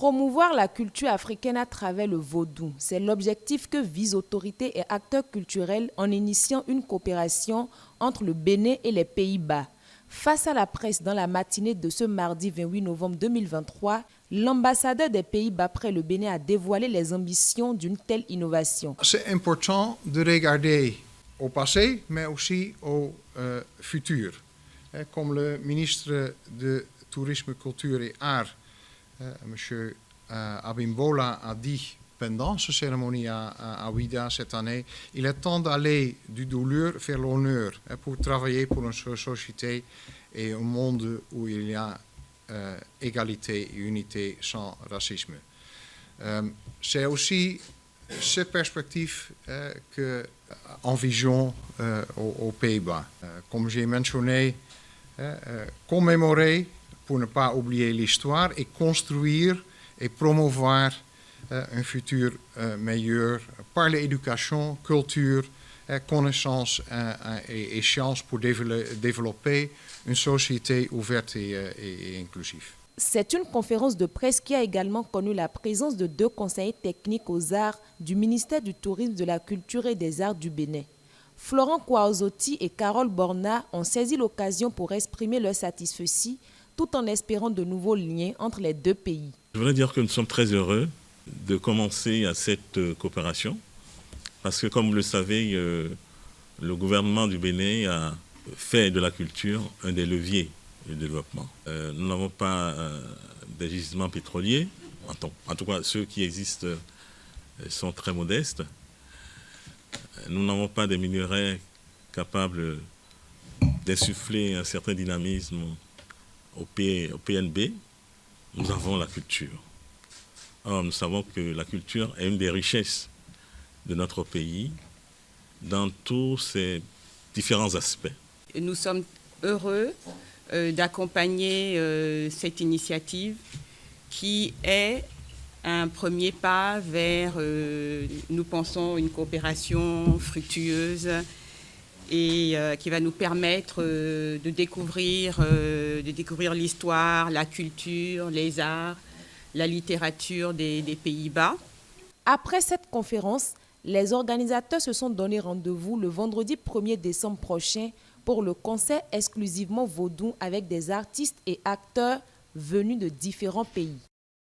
Promouvoir la culture africaine à travers le vaudou, c'est l'objectif que visent autorités et acteurs culturels en initiant une coopération entre le Bénin et les Pays-Bas. Face à la presse dans la matinée de ce mardi 28 novembre 2023, l'ambassadeur des Pays-Bas près le Bénin a dévoilé les ambitions d'une telle innovation. C'est important de regarder au passé, mais aussi au futur. Comme le ministre de Tourisme, Culture et Arts, M. Abimbola, a dit pendant cette cérémonie à Ouidah cette année, il est temps d'aller du douleur vers l'honneur pour travailler pour une société et un monde où il y a égalité et unité sans racisme. C'est aussi cette perspective qu'envisageons aux Pays-Bas. Comme j'ai mentionné, commémorer pour ne pas oublier l'histoire et construire et promouvoir un futur meilleur par l'éducation, culture, connaissance et sciences pour développer une société ouverte et inclusive. C'est une conférence de presse qui a également connu la présence de 2 conseillers techniques aux arts du ministère du Tourisme, de la Culture et des Arts du Bénin. Florent Kouaouzoti et Carole Borna ont saisi l'occasion pour exprimer leur satisfaction tout en espérant de nouveaux liens entre les 2 pays. Je voudrais dire que nous sommes très heureux de commencer à cette coopération parce que, comme vous le savez, le gouvernement du Bénin a fait de la culture un des leviers du développement. Nous n'avons pas des gisements pétroliers, en tout cas ceux qui existent sont très modestes. Nous n'avons pas des minerais capables d'insuffler un certain dynamisme au PNB. Nous avons la culture. Or, nous savons que la culture est une des richesses de notre pays dans tous ses différents aspects. Nous sommes heureux d'accompagner cette initiative qui est un premier pas vers, nous pensons, une coopération fructueuse et qui va nous permettre de découvrir l'histoire, la culture, les arts, la littérature des Pays-Bas. Après cette conférence, les organisateurs se sont donné rendez-vous le vendredi 1er décembre prochain pour le concert exclusivement vaudou avec des artistes et acteurs venus de différents pays.